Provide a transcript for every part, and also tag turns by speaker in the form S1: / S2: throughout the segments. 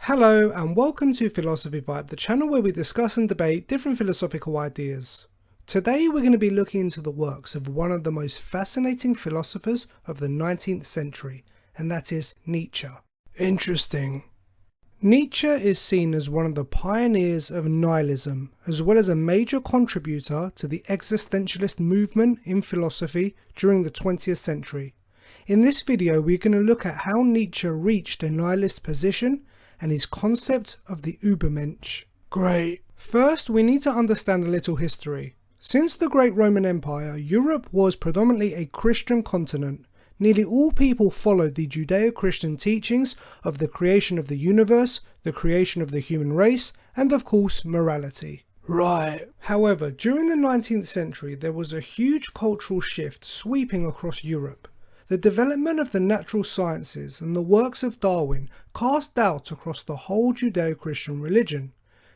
S1: Hello and welcome to Philosophy Vibe, the channel where we discuss and debate different philosophical ideas. Today we're going to be looking into the works of one of the most fascinating philosophers of the 19th century, and that is Nietzsche. Interesting. Nietzsche is seen as one of the pioneers of nihilism, as well as a major contributor to the existentialist movement in philosophy during the 20th century. In this video we're going to look at how Nietzsche reached a nihilist position and his concept of the Ubermensch. Great. First, we need to understand a little history. Since the great Roman Empire, Europe was predominantly a Christian continent. Nearly all people followed the Judeo-Christian teachings of the creation of the universe, the creation of the human race, and of course, morality. Right. However, during the 19th century, there was a huge cultural shift sweeping across Europe. The development of the natural sciences and the works of Darwin cast doubt across the whole Judeo-Christian religion.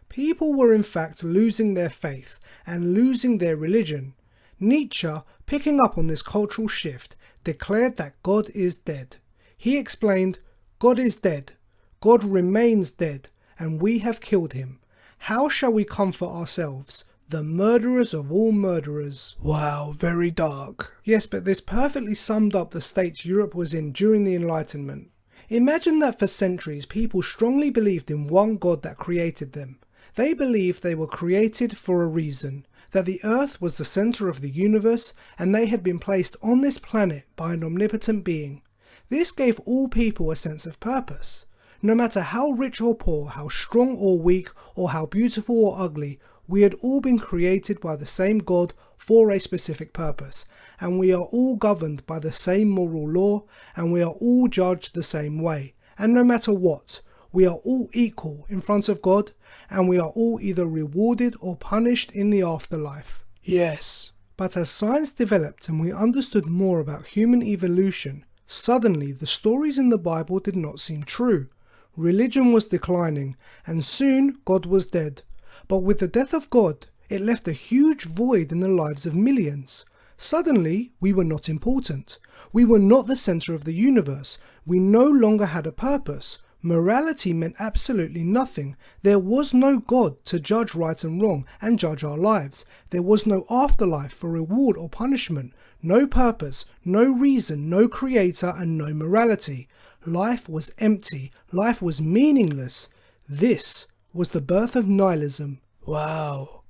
S1: People were in fact losing their faith and losing their religion. Nietzsche, picking up on this cultural shift, declared that God is dead. He explained, "God is dead. God remains dead, and we have killed him. How shall we comfort ourselves? The murderers of all murderers." Wow, very dark. Yes, but this perfectly summed up the state Europe was in during the Enlightenment. Imagine that for centuries people strongly believed in one God that created them. They believed they were created for a reason, that the earth was the center of the universe and they had been placed on this planet by an omnipotent being. This gave all people a sense of purpose. No matter how rich or poor, how strong or weak, or how beautiful or ugly, we had all been created by the same God for a specific purpose, and we are all governed by the same moral law, and we are all judged the same way. And no matter what, we are all equal in front of God, and we are all either rewarded or punished in the afterlife. Yes. But as science developed and we understood more about human evolution, suddenly the stories in the Bible did not seem true. Religion was declining, and soon God was dead. But with the death of God, it left a huge void in the lives of millions. Suddenly, we were not important. We were not the center of the universe. We no longer had a purpose. Morality meant absolutely nothing. There was no God to judge right and wrong and judge our lives. There was no afterlife for reward or punishment. No purpose, no reason, no creator, and no morality. Life was empty. Life was meaningless. This was the birth of nihilism. Wow.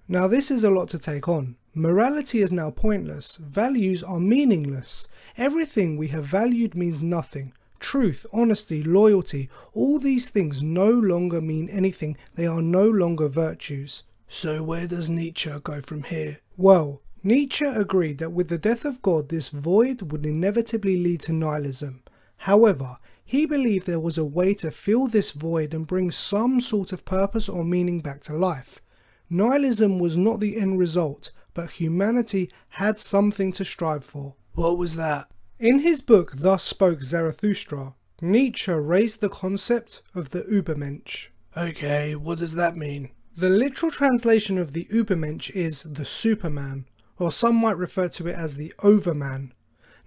S1: Now this is a lot to take on. Morality is now pointless. Values are meaningless. Everything we have valued means nothing. Truth, honesty, loyalty, all these things no longer mean anything. They are no longer virtues. So where does Nietzsche go from here? Well, Nietzsche agreed that with the death of God, this void would inevitably lead to nihilism. However, he believed there was a way to fill this void and bring some sort of purpose or meaning back to life. Nihilism was not the end result, but humanity had something to strive for. What was that? In his book Thus Spoke Zarathustra, Nietzsche raised the concept of the Ubermensch. Okay, what does that mean? The literal translation of the Ubermensch is the Superman, or some might refer to it as the Overman.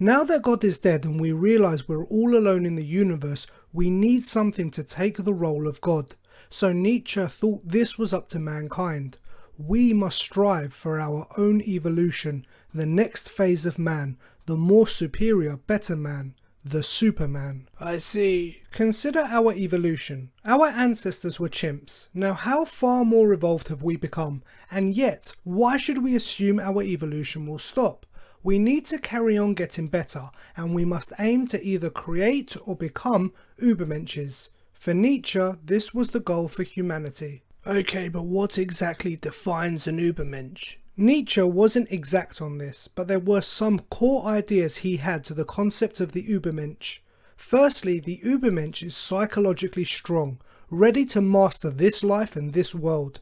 S1: Now that God is dead and we realize we're all alone in the universe, we need something to take the role of God. So Nietzsche thought this was up to mankind. We must strive for our own evolution, the next phase of man, the more superior, better man, the Superman. I see. Consider our evolution. Our ancestors were chimps. Now how far more evolved have we become? And yet, why should we assume our evolution will stop? We need to carry on getting better, and we must aim to either create or become Ubermensches. For Nietzsche, this was the goal for humanity. Okay, but what exactly defines an Ubermensch? Nietzsche wasn't exact on this, but there were some core ideas he had to the concept of the Ubermensch. Firstly, the Ubermensch is psychologically strong, ready to master this life and this world.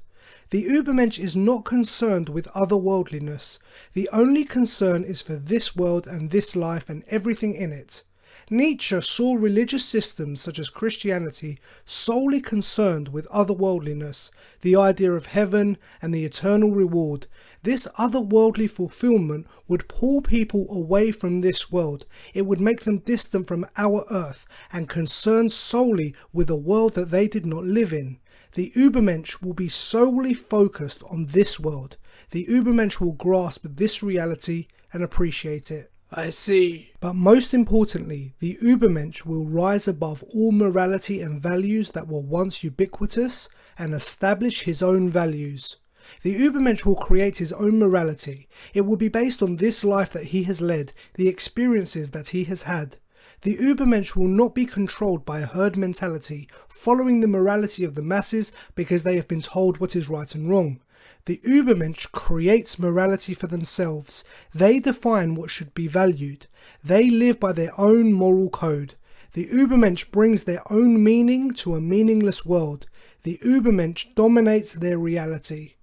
S1: The Ubermensch is not concerned with otherworldliness. The only concern is for this world and this life and everything in it. Nietzsche saw religious systems such as Christianity solely concerned with otherworldliness, the idea of heaven and the eternal reward. This otherworldly fulfillment would pull people away from this world. It would make them distant from our earth and concerned solely with a world that they did not live in. The Ubermensch will be solely focused on this world. The Ubermensch will grasp this reality and appreciate it.
S2: I see.
S1: But most importantly, the Ubermensch will rise above all morality and values that were once ubiquitous and establish his own values. The Ubermensch will create his own morality. It will be based on this life that he has led, the experiences that he has had. The Ubermensch will not be controlled by a herd mentality, following the morality of the masses because they have been told what is right and wrong. The Ubermensch creates morality for themselves. They define what should be valued. They live by their own moral code. The Ubermensch brings their own meaning to a meaningless world. The Ubermensch dominates their reality.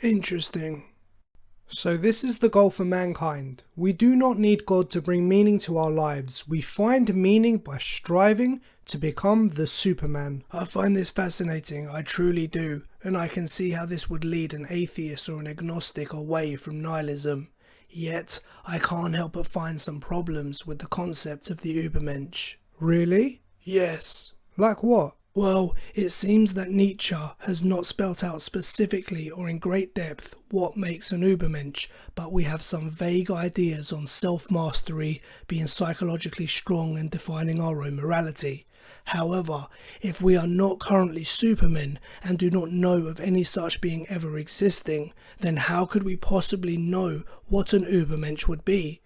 S2: Interesting.
S1: So this is the goal for mankind. We do not need God to bring meaning to our lives. We find meaning by striving to become the Superman.
S2: I find this fascinating, I truly do, and I can see how this would lead an atheist or an agnostic away from nihilism. Yet, I can't help but find some problems with the concept of the Ubermensch.
S1: Really?
S2: Yes.
S1: Like what?
S2: Well, it seems that Nietzsche has not spelt out specifically or in great depth what makes an Ubermensch, but we have some vague ideas on self-mastery, being psychologically strong and defining our own morality. However, if we are not currently supermen and do not know of any such being ever existing, then how could we possibly know what an Ubermensch would be?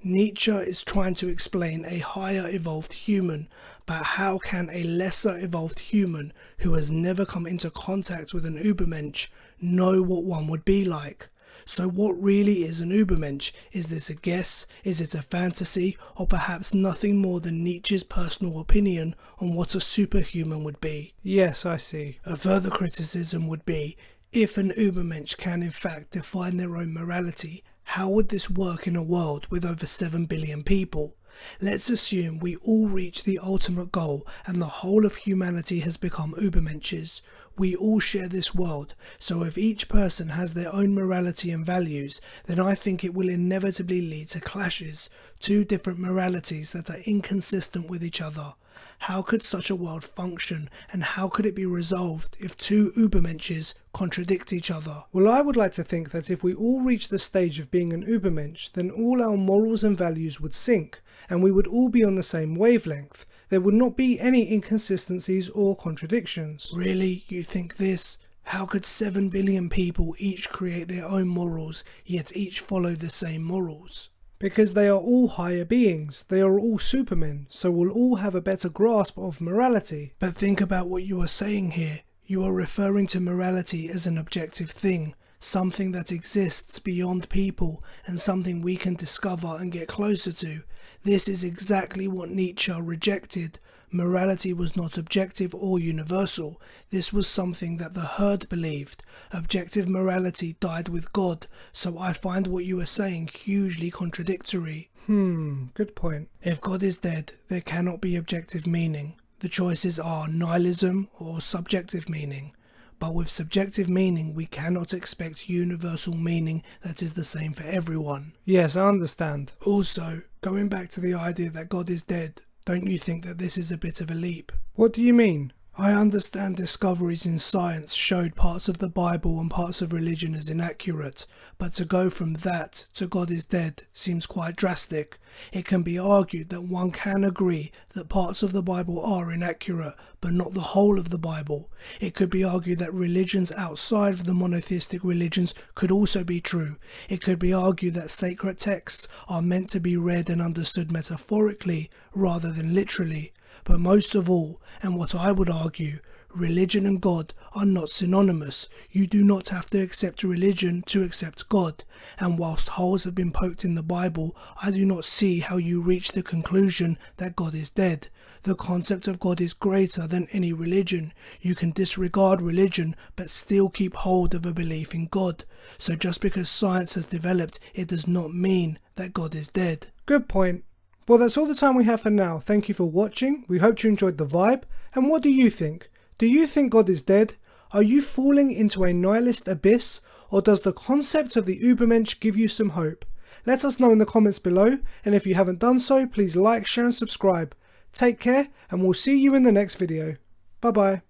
S2: Nietzsche is trying to explain a higher evolved human, but how can a lesser evolved human who has never come into contact with an Ubermensch know what one would be like? So what really is an Ubermensch? Is this a guess? Is it a fantasy? Or perhaps nothing more than Nietzsche's personal opinion on what a superhuman would be?
S1: Yes, I see.
S2: A further criticism would be, if an Ubermensch can in fact define their own morality, how would this work in a world with over 7 billion people? Let's assume we all reach the ultimate goal and the whole of humanity has become Ubermensches. We all share this world, so if each person has their own morality and values, then I think it will inevitably lead to clashes, two different moralities that are inconsistent with each other. How could such a world function, and how could it be resolved if two Ubermensches contradict each other?
S1: Well, I would like to think that if we all reach the stage of being an Ubermensch, then all our morals and values would sync, and we would all be on the same wavelength. There would not be any inconsistencies or contradictions.
S2: Really? You think this? How could 7 billion people each create their own morals, yet each follow the same morals?
S1: Because they are all higher beings, they are all supermen, so will all have a better grasp of morality.
S2: But think about what you are saying here. You are referring to morality as an objective thing, something that exists beyond people, and something we can discover and get closer to. This is exactly what Nietzsche rejected. Morality was not objective or universal. This was something that the herd believed. Objective morality died with God, so I find what you are saying hugely contradictory.
S1: Good point.
S2: If God is dead, there cannot be objective meaning. The choices are nihilism or subjective meaning. But with subjective meaning, we cannot expect universal meaning that is the same for everyone.
S1: Yes, I understand.
S2: Also, going back to the idea that God is dead, don't you think that this is a bit of a leap?
S1: What do you mean?
S2: I understand discoveries in science showed parts of the Bible and parts of religion as inaccurate, but to go from that to God is dead seems quite drastic. It can be argued that one can agree that parts of the Bible are inaccurate, but not the whole of the Bible. It could be argued that religions outside of the monotheistic religions could also be true. It could be argued that sacred texts are meant to be read and understood metaphorically rather than literally. But most of all, and what I would argue, religion and God are not synonymous. You do not have to accept religion to accept God. And whilst holes have been poked in the Bible, I do not see how you reach the conclusion that God is dead. The concept of God is greater than any religion. You can disregard religion but still keep hold of a belief in God. So just because science has developed, it does not mean that God is dead.
S1: Good point. Well, that's all the time we have for now. Thank you for watching. We hope you enjoyed the vibe. And what do you think? Do you think God is dead? Are you falling into a nihilist abyss? Or does the concept of the Ubermensch give you some hope? Let us know in the comments below, and if you haven't done so, please like, share and subscribe. Take care, and we'll see you in the next video. Bye bye.